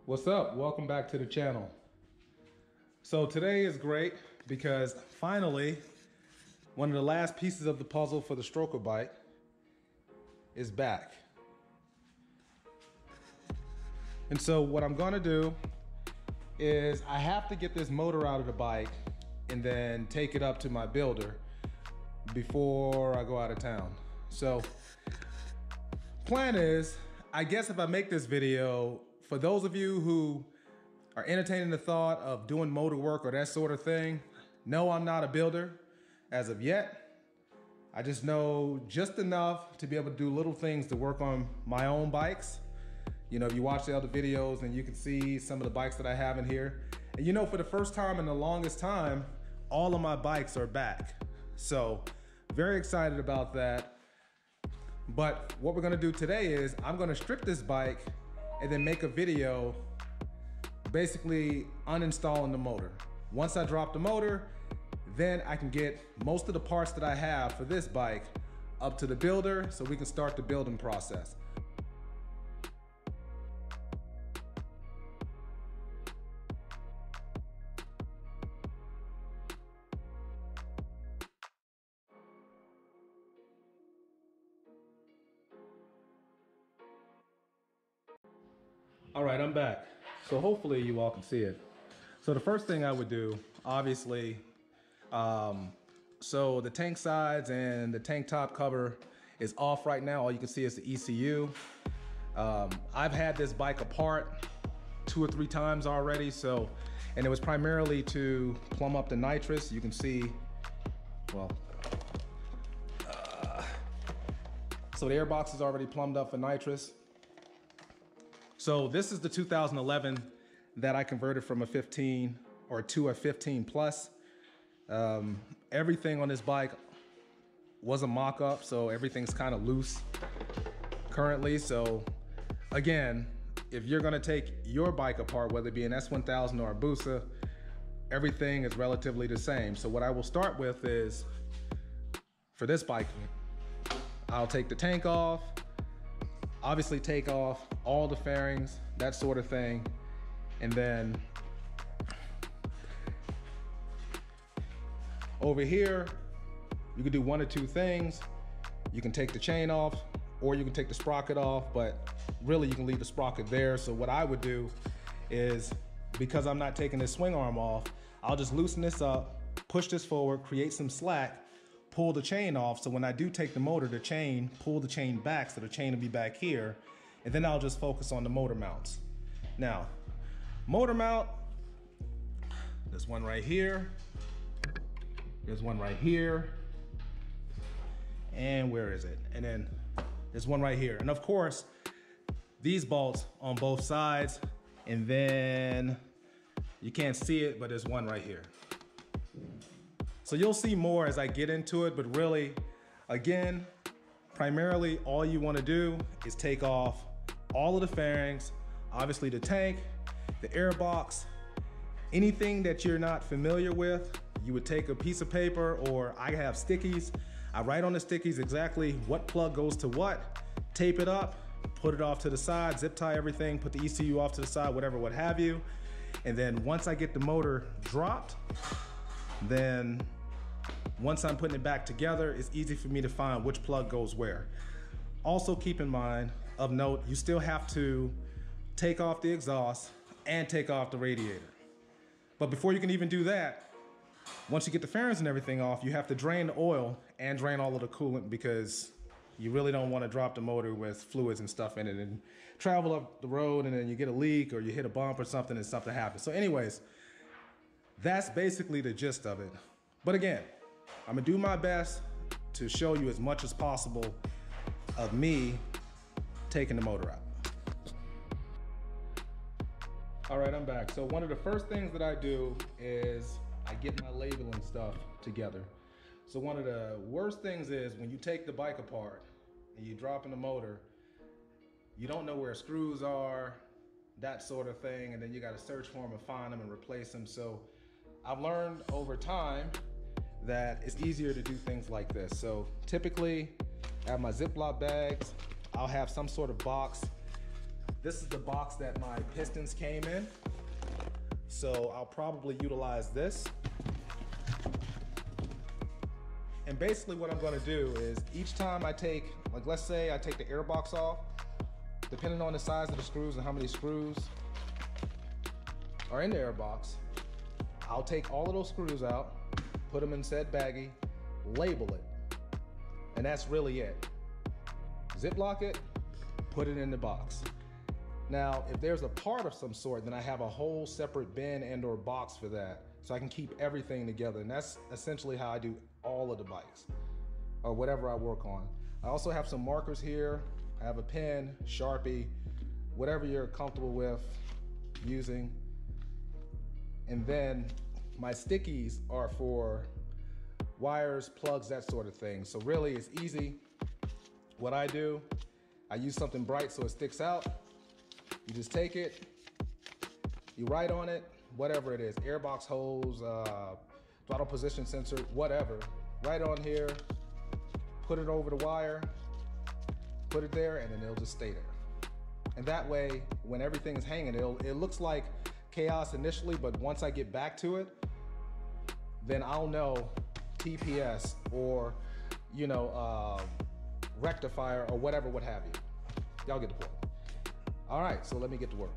What's up? Welcome back to the channel. So today is great because finally one of the last pieces of the puzzle for the stroker bike is back. And so what I'm gonna do is I have to get this motor out of the bike and then take it up to my builder before I go out of town. So plan is, I guess if I make this video, for those of you who are entertaining the thought of doing motor work or that sort of thing, no, I'm not a builder as of yet. I just know just enough to be able to do little things to work on my own bikes. You know, if you watch the other videos, then you can see some of the bikes that I have in here. And you know, for the first time in the longest time, all of my bikes are back. So very excited about that. But what we're gonna do today is I'm gonna strip this bike and then make a video basically uninstalling the motor. Once I drop the motor, then I can get most of the parts that I have for this bike up to the builder so we can start the building process. All right, I'm back. So hopefully you all can see it. So the first thing I would do, obviously, so the tank sides and the tank top cover is off right now. All you can see is the ECU. I've had this bike apart 2 or 3 times already. And it was primarily to plumb up the nitrous. You can see, well, so the airbox is already plumbed up for nitrous. So this is the 2011 that I converted from a 15 or to a 15 plus. Everything on this bike was a mock-up, so everything's kind of loose currently. So again, if you're gonna take your bike apart, whether it be an S1000 or a Busa, everything is relatively the same. So what I will start with is, for this bike, I'll take the tank off, obviously take off all the fairings, that sort of thing. And then over here, you can do 1 or 2 things. You can take the chain off or you can take the sprocket off, but really you can leave the sprocket there. So what I would do is, because I'm not taking this swing arm off, I'll just loosen this up, push this forward, create some slack, pull the chain off. So when I do take the motor, pull the chain back, so the chain will be back here. And then I'll just focus on the motor mounts. Now, motor mount, there's one right here. There's one right here. And where is it? And then there's one right here. And of course, these bolts on both sides. And then you can't see it, but there's one right here. So you'll see more as I get into it, but really, again, primarily all you want to do is take off all of the fairings, obviously the tank, the airbox, anything that you're not familiar with. You would take a piece of paper, or I have stickies. I write on the stickies exactly what plug goes to what, tape it up, put it off to the side, zip tie everything, put the ECU off to the side, whatever, what have you. And then once I get the motor dropped, then once I'm putting it back together, it's easy for me to find which plug goes where. Also keep in mind, of note, you still have to take off the exhaust and take off the radiator. But before you can even do that, once you get the fairings and everything off, you have to drain the oil and drain all of the coolant, because you really don't want to drop the motor with fluids and stuff in it and travel up the road and then you get a leak or you hit a bump or something and something happens. So anyways, that's basically the gist of it. But again, I'm gonna do my best to show you as much as possible of me taking the motor out. All right, I'm back. So one of the first things that I do is I get my labeling stuff together. So one of the worst things is when you take the bike apart and you drop in the motor, you don't know where screws are, that sort of thing, and then you got to search for them and find them and replace them. So I've learned over time that it's easier to do things like this. So typically, I have my Ziploc bags. I'll have some sort of box This is the box that my pistons came in. So I'll probably utilize this. And basically what I'm gonna do is each time I take, like let's say I take the air box off, depending on the size of the screws and how many screws are in the air box, I'll take all of those screws out, put them in said baggie, label it, and that's really it. Ziplock it, put it in the box. Now, if there's a part of some sort, then I have a whole separate bin and or box for that, so I can keep everything together. And that's essentially how I do all of the bikes, or whatever I work on. I also have some markers here. I have a pen, Sharpie, whatever you're comfortable with using. And then my stickies are for wires, plugs, that sort of thing. So really it's easy. What I do, I use something bright so it sticks out. You just take it, you write on it, whatever it is, airbox hose, throttle position sensor, whatever. Write on here, put it over the wire, put it there, and then it'll just stay there. And that way, when everything is hanging, it looks like chaos initially, but once I get back to it, then I'll know TPS or, you know, rectifier or whatever, what have you. Y'all get the point. All right, so let me get to work.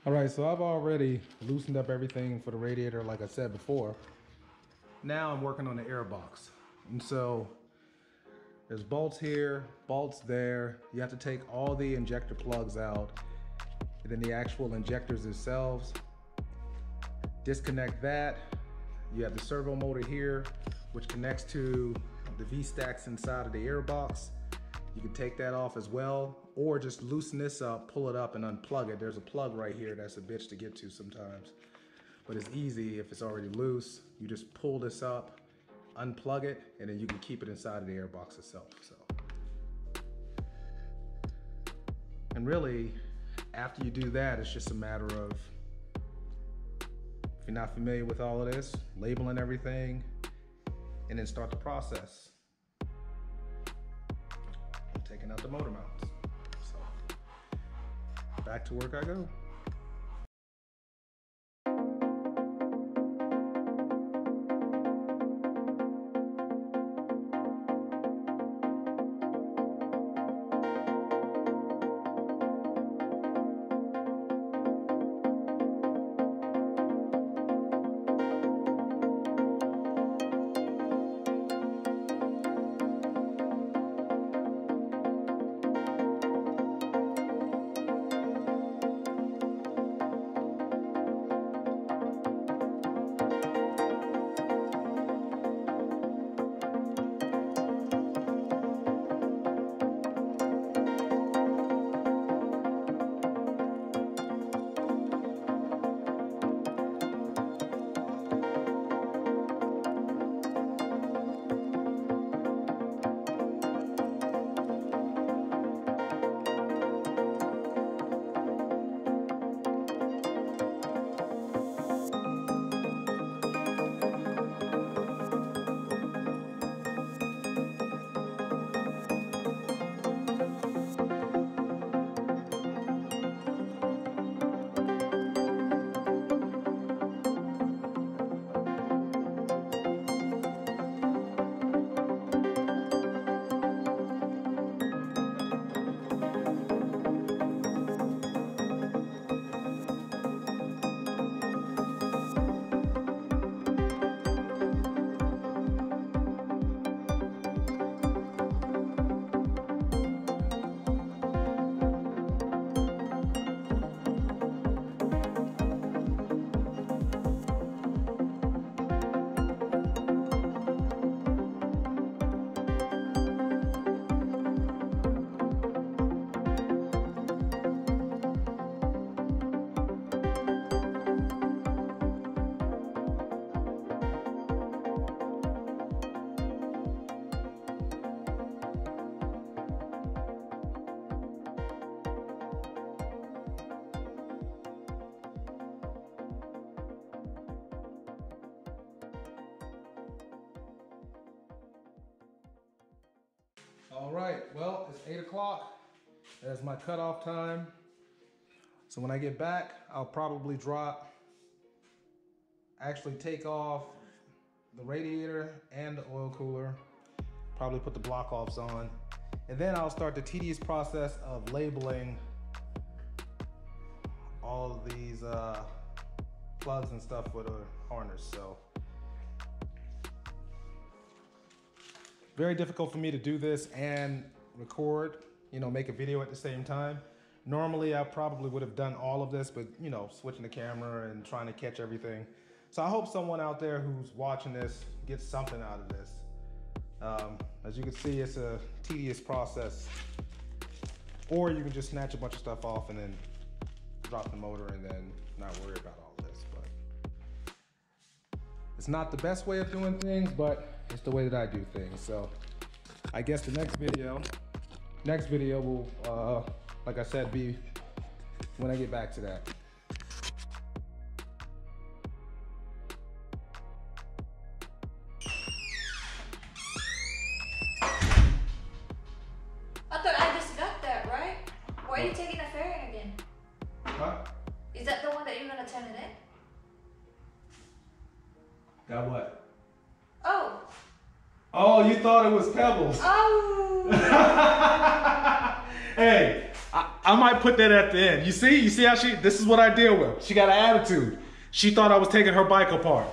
All right, so I've already loosened up everything for the radiator, like I said before. Now I'm working on the air box. And so there's bolts here, bolts there. You have to take all the injector plugs out, and then the actual injectors themselves. Disconnect that. You have the servo motor here, which connects to the V-stacks inside of the air box. You can take that off as well, or just loosen this up, pull it up and unplug it. There's a plug right here that's a bitch to get to sometimes, but it's easy if it's already loose. You just pull this up, unplug it, and then you can keep it inside of the air box itself. So, and really, after you do that, it's just a matter of, if you're not familiar with all of this, labeling everything, and then start the process. Taking out the motor mounts. So, back to work I go. All right, well, it's 8 o'clock. That's my cutoff time. So when I get back, I'll probably actually take off the radiator and the oil cooler, probably put the block offs on, and then I'll start the tedious process of labeling all of these plugs and stuff for the harness. So very difficult for me to do this and record, make a video at the same time. Normally I probably would have done all of this, but switching the camera and trying to catch everything. So I hope someone out there who's watching this gets something out of this. As you can see, it's a tedious process. Or you can just snatch a bunch of stuff off and then drop the motor and then not worry about all this. But it's not the best way of doing things, but it's the way that I do things. So I guess the next video will, like I said, be when I get back to that. I thought I just got that, right? Why are you taking a fairing again? Huh? Is that the one that you're gonna turn it in? Got what? Oh. Oh, you thought it was pebbles. Oh. Hey, I might put that at the end. You see how this is what I deal with. She got an attitude. She thought I was taking her bike apart.